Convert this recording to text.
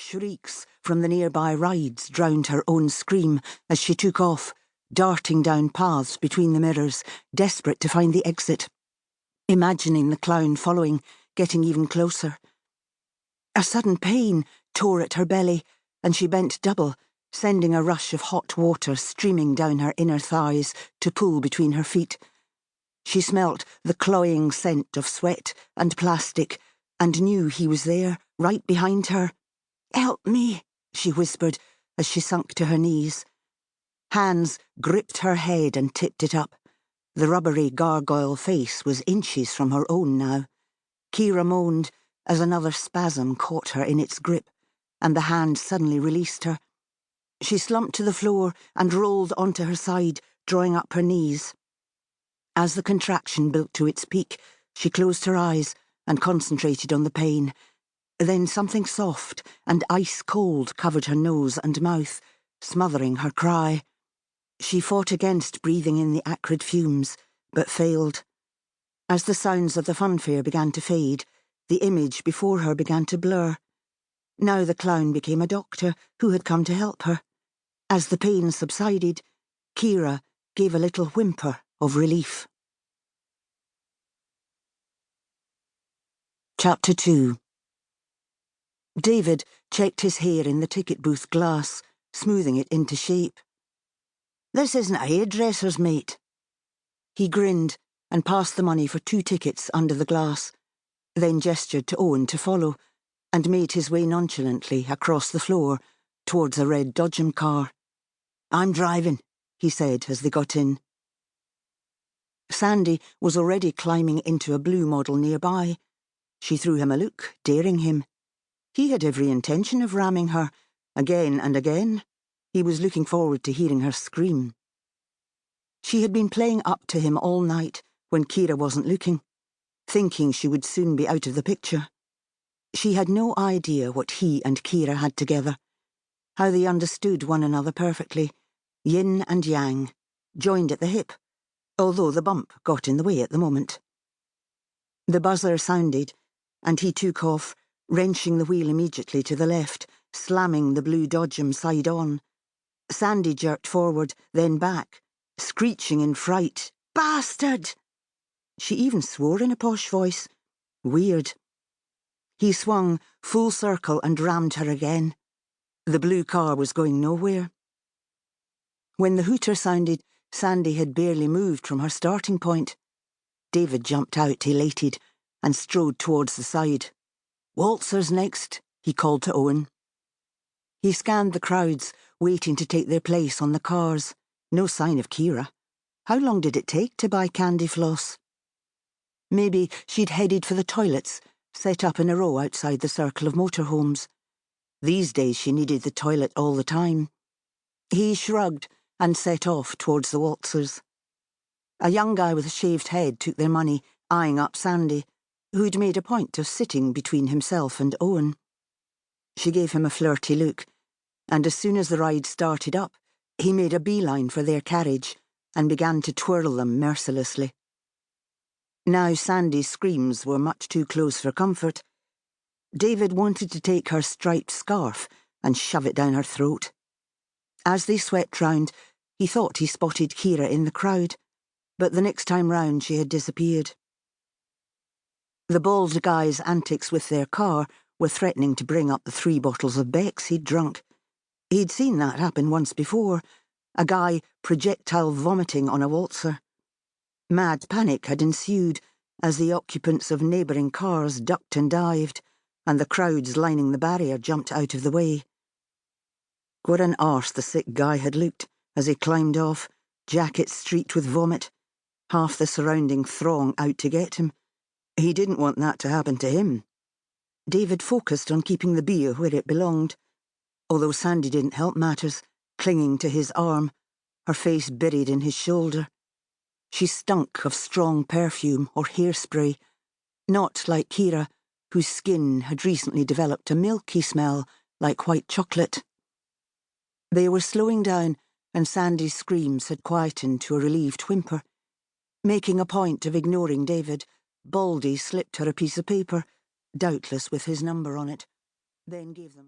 Shrieks from the nearby rides drowned her own scream as she took off, darting down paths between the mirrors, desperate to find the exit, imagining the clown following, getting even closer. A sudden pain tore at her belly, and she bent double, sending a rush of hot water streaming down her inner thighs to pool between her feet. She smelt the cloying scent of sweat and plastic, and knew he was there, right behind her. "Help me," she whispered as she sunk to her knees. Hands gripped her head and tipped it up. The rubbery gargoyle face was inches from her own now. Kira moaned as another spasm caught her in its grip, and the hand suddenly released her. She slumped to the floor and rolled onto her side, drawing up her knees. As the contraction built to its peak, she closed her eyes and concentrated on the pain. Then something soft and ice-cold covered her nose and mouth, smothering her cry. She fought against breathing in the acrid fumes, but failed. As the sounds of the funfair began to fade, the image before her began to blur. Now the clown became a doctor who had come to help her. As the pain subsided, Kira gave a little whimper of relief. Chapter 2. David checked his hair in the ticket booth glass, smoothing it into shape. "This isn't a hairdresser's, mate." He grinned and passed the money for 2 tickets under the glass, then gestured to Owen to follow, and made his way nonchalantly across the floor towards a red Dodgem car. "I'm driving," he said as they got in. Sandy was already climbing into a blue model nearby. She threw him a look, daring him. He had every intention of ramming her, again and again. He was looking forward to hearing her scream. She had been playing up to him all night when Kira wasn't looking, thinking she would soon be out of the picture. She had no idea what he and Kira had together, how they understood one another perfectly, yin and yang, joined at the hip, although the bump got in the way at the moment. The buzzer sounded, and he took off, wrenching the wheel immediately to the left, slamming the blue Dodgem side on. Sandy jerked forward, then back, screeching in fright, "Bastard!" She even swore in a posh voice. Weird. He swung full circle and rammed her again. The blue car was going nowhere. When the hooter sounded, Sandy had barely moved from her starting point. David jumped out, elated, and strode towards the side. "Waltzers next," he called to Owen. He scanned the crowds, waiting to take their place on the cars. No sign of Kira. How long did it take to buy candy floss? Maybe she'd headed for the toilets, set up in a row outside the circle of motorhomes. These days she needed the toilet all the time. He shrugged and set off towards the waltzers. A young guy with a shaved head took their money, eyeing up Sandy, who'd made a point of sitting between himself and Owen. She gave him a flirty look, and as soon as the ride started up, he made a beeline for their carriage and began to twirl them mercilessly. Now Sandy's screams were much too close for comfort. David wanted to take her striped scarf and shove it down her throat. As they swept round, he thought he spotted Kira in the crowd, but the next time round she had disappeared. The bald guy's antics with their car were threatening to bring up the 3 bottles of Beck's he'd drunk. He'd seen that happen once before, a guy projectile vomiting on a waltzer. Mad panic had ensued as the occupants of neighbouring cars ducked and dived, and the crowds lining the barrier jumped out of the way. What an arse the sick guy had looked as he climbed off, jacket streaked with vomit, half the surrounding throng out to get him. He didn't want that to happen to him. David focused on keeping the beer where it belonged, although Sandy didn't help matters, clinging to his arm, her face buried in his shoulder. She stunk of strong perfume or hairspray, not like Kira, whose skin had recently developed a milky smell like white chocolate. They were slowing down, and Sandy's screams had quietened to a relieved whimper. Making a point of ignoring David, Baldy slipped her a piece of paper, doubtless with his number on it, then gave them